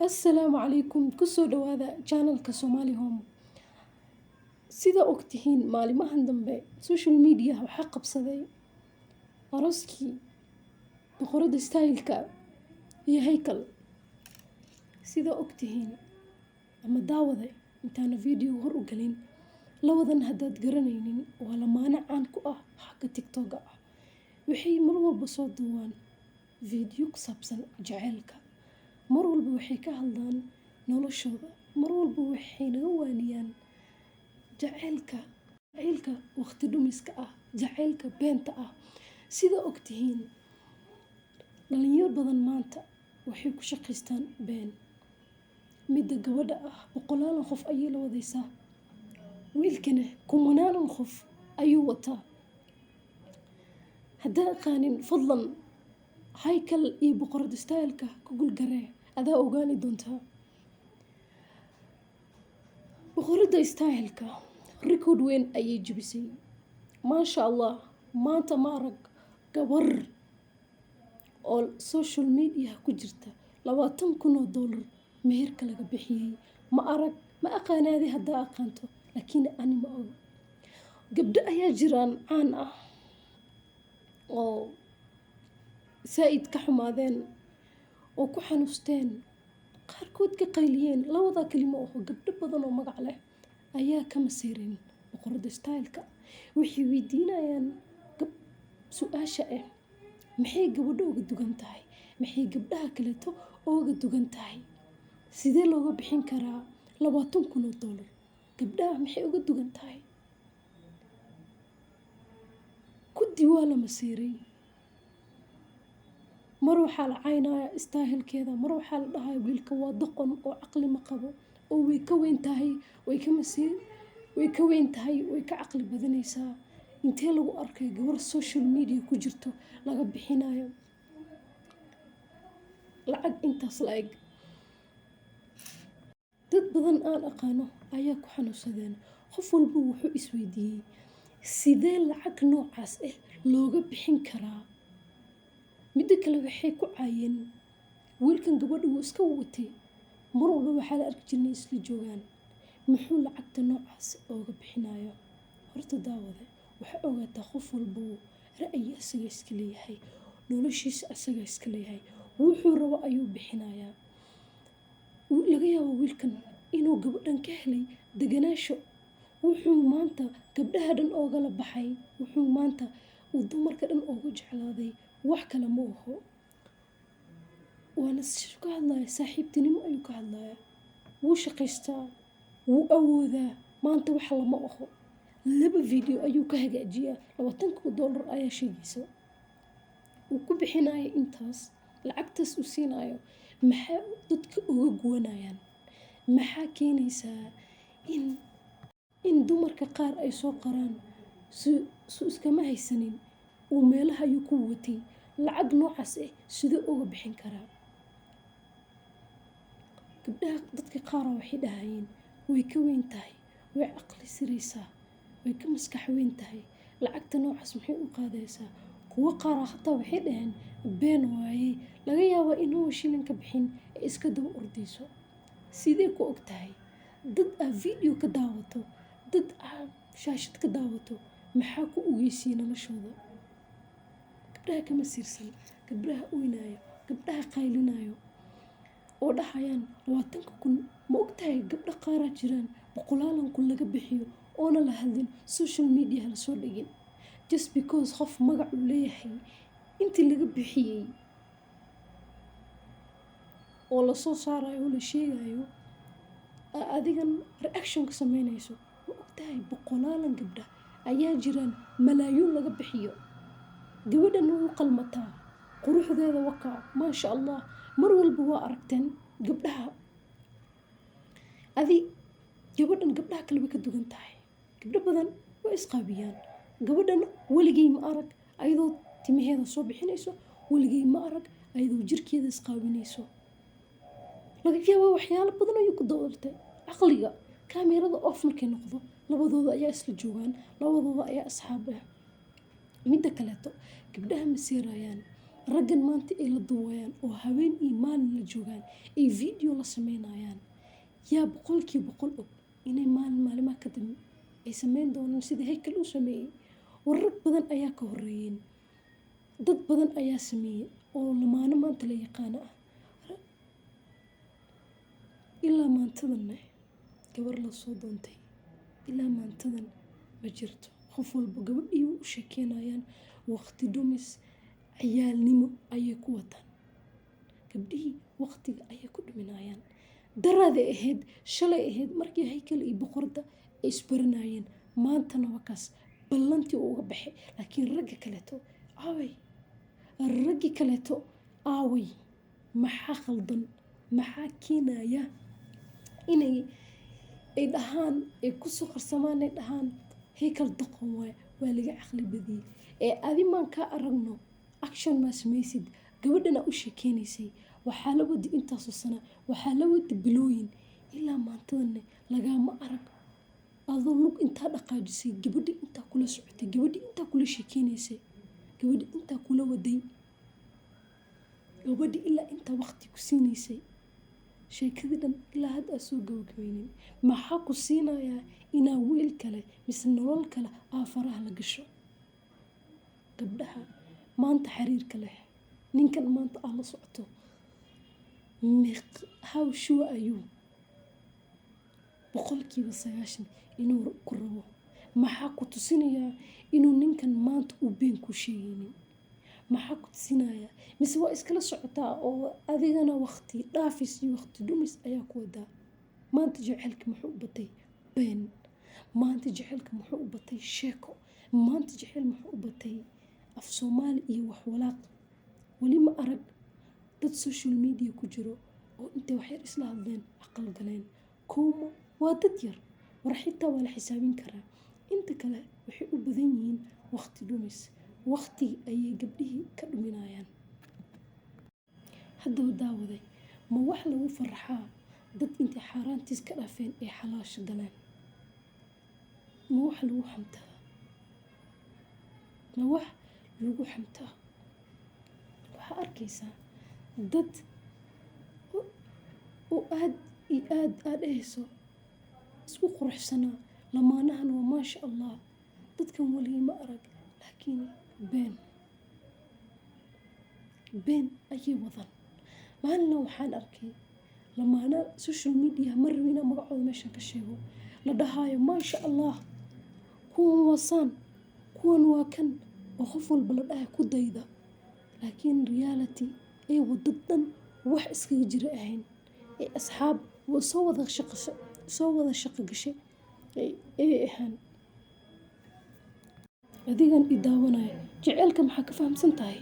Assalaamu calaykum kusoo dhawaada channelka Somali Home. Sida ogtihiin maalimahan dambe social media waxaa qabsaday arooskii boqorada styleka iyo Haykal. Sida ogtihiin ama daawaday intaana video hor u galin labadan haddaad garanaynin waa lamaane caan ku ah xagga TikTok ah. Waxay mar walba soo duubaan video ku saabsan jaceylka. Mar walba waxay ka hadlaan noloshooda. Mar walba waxay naga waaniyaan jaceylka waqti dhumiska ah, jaceylka beenta ah. Sida ogtihiin dhalinyaro badan maanta waxay ku shaqeystaan been. Midda gabadha ah boqolaal qof ayay la wadaysaa. Wiilkana kumanaan qof ayuu wataa. Haddaa qaanin fadlan Haykal iyo boqorada styleka ku gulgaree adaa ogaani doontaa. Boqorada styleka record weyn ayay jebisay. Maasha Allah, maanta ma arag gabar oo social media ku jirta $20,000 meherka laga bixiyay. Ma arag, ma aqaanaadi haddaa aqaanto, laakiin ani ma og. Gabdho ayaa jiraan caan ah oo saaid ka xumaadeen oo ku xanuusteen qaarkood ka qayliyeen labada kelimo oo gabdho badan oo magac leh ayaa ka masiirin boqorada styleka. Waxay weydiinayaan su'aasha ah maxay gabadho uga dugan tahay, maxay gabdhaha kaleeto uga dugan tahay, sidee looga bixin karaa $20,000 gabdhaha maxay uga dugan tahay. Kudi waa la masiiray. Mar waxaa la caynayaa stylkeeda, mar waxaa la dhahaa wiilka waa doqon oo caqli ma qabo oo way ka weyn tahay, way ka weyn tahay, way ka caqli badanaysaa. Intee lagu arkay gabar social media ku jirto laga bixinayo lacag intaas la eg. Dad badan aan aqaano ayaa ku xanuunsadeen. Qof walba wuxuu isweydiiyey sidee lacag noocaas ah looga bixin karaa. Midda kale waxay ku caayeen wiilkan gabadha wuu iska watay. Mar walba waxaa la arki jirnay isla joogaan. Muxuu lacagta noocaas uga bixinayo? Horta daawada waxaa ogaataa qof walba ra'yi asaga iska leeyahay, noloshiisa asaga iska leeyahay. Wuxuu rabo ayuu bixinayaa. Laga yaabo wiilkan inuu gabadhan ka helay deganaansho. Wuxuu maanta gabdhaha dhan oogala baxay. Wuxuu maanta uu dumarka dhan ugu jeclaaday. Wax kale ma oho. Waana ka hadlaya saaxiibtinimo ayuu ka hadlaya. Wuu shaqaystaa, wuu awoodaa. Maanta wax lama oho. 2 video ayuu ka hagaajiyaa. $20,000 ayaa sheegaysa. Wuu ku bixinayo intaas. Lacagtaas uu siinayo. Maxaa dadka uga guwanayaan? Maxaa keenaysaa in dumarka qaar ay soo qoraan su iskama haysanin uu meelaha ayuu ku watay lacag noocaas ah sidoo uga bixin karaa. Gabdhaha dadka qaar waxay dhahayeen way ka weyn tahay, way caqli siraysaa, way ka maskax weyn tahay. Lacagta noocaas maxay u qaadaysaa? Kuwa qaar hataa waxay dhaheen been waaye. Laga yaabo inuu shilin ka bixin ee iska daba ordayso. Sidee ku og tahay? Dad aad video ka daawato, dad aad shaashad ka daawato, maxaa ku ogeysiin noloshooda? Gabdhaha kama siirsan, gabdhaha oynayo, gabdhaha qaylinayo oo dhahayaan $20,000. Ma og tahay gabdho qaar jiraan boqolaalan kun laga bixiyo oona la hadlin social media la soo dhigin. Just because qof magac uu leeyahay intii laga bixiyay oo la soo saarayo oo la sheegayo adigan reaction ka sameynayso. Ma og tahay boqolaalan gabdha ayaa jiraan malaayuun laga bixiyo. Gabadhan wuu qalmataa. Quruxdeeda wakaa. Maasha Allah. Mar walba waa aragteen gabdhaha. Gabadhan gabdhaha kale way ka dugan tahay. Gabdho badan way isqaabiyaan. Gabadhan waligay ma arag ayadoo timaheeda soo bixinayso. Waligay ma arag ayadoo jirkeeda isqaabinayso. Laga yaabo waxyaalo badan ayuu ku doodartay. Caqliga kaamirada off markay noqdo labadooda ayaa isla joogaan. Labadooda ayaa asxaab ah. Midda kaleeto gabdhaha ma siirayaan. raggan maanta ay la duwayaan oo habeen iyo maalin la joogaan ay video la sameynayaan yaa boqolkiiba boqol og inay maalimaha ka dambe ay sameyn doonaan sida Haykal u sameeyey. Rag badan ayaa ka horreeyeen, dad badan ayaa sameeyey oo lamaano maanta la yaqaano ah. Ilaa maantadan gabar la soo doontay, ilaa maantadan ma jirto. Qof walba gabadhii u sheekeynayaan, waqti dhumis, ciyaalnimo ayay ku wataan. Gabdhihii waqtiga ayay ku dhuminayaan. Daraaday ahayd, shalay ahayd markii Haykal iyo boqorada ay isbaranayeen. Maantana waa kaas ballantii uga baxay. Laakiin ragga kaleeto aaway, raggii kaleeto aaway. Maxaa khaldan? Maxaa keenaya inay ay dhahaan, ay ku soo qarsamaan, ay dhahaan Haykal doqon waay, waa laga caqli badiyey. Adimaan kaa aragno action ma samaysid. Gabadhana u sheekeynaysay waxaa la wadi intaasoo sana, waxaa la wadi bilooyin. Ilaa maantadan lagama arag adoo lug intaa dhaqaajisay, gabadhi intaa kula socotay, gabadhi intaa kula sheekeynaysay, gabadhi intaa kula waday, gabadhi ilaa intaa waqti ku siinaysay. Sheekadii dhan ilaa hadda aan soo gabagabeynin. Maxaa ku siinayaa inaa wiil kale mise nolol kale faraha la gasho? Gabdhaha maanta xiriirka leh, ninkan maanta aad la socoto, how sure are you? boqolkiiba 90 inuu ku rabo. Maxaa ku tusinayaa inuu ninkan maanta u been ku sheegaynin? Maxaa ku tusinayaa? Mise waa iskala socotaa oo adigana waqti dhaafis iyo waqti dhumis ayaa ku wadaa. Maanta jaceylka muxuu u batay been? Maanta jaceylka muxuu u batay sheeko? Maanta jaceyl muxuu u batay af Soomaali iyo wax walaaq? Weli ma arag dad social media ku jiro oo intay wax yar isla hadleen aqal galeen. Kuuma waa dad yar, war xitaa waa la xisaabin karaa. Inta kale waxay u badan yihiin waqti dhumis. Waqti ayay gabdhihii ka dhuminayaan. Haddaba daawaday, ma wax lagu farxaa dad intay xaaraantiis ka dhaafeen ay xalaasha galeen? Ma wax lagu xamtaa? Ma wax lagu xamtaa? Waxaa arkaysaa dad oo aad iyo aad dhahayso isku quruxsanaa, lamaanahan waa maasha Allah, dadkan waligii ma arag. Laakiin been ayay wadaan. Maalina waxaan arkay lamaana social media ma rabin inaan magacooda meeshan ka sheego, la dhahaayo maasha Allah, kuwan waa saan, kuwan waa kan, oo qof walba la dhahay ku dayda. Laakiin reality ay wado dhan wax iskaga jira ahayn. Asxaab soo wada shaqo gashay ay ahaan. Adigan i daawanaya, jaceylka maxaa ka fahamsan tahay?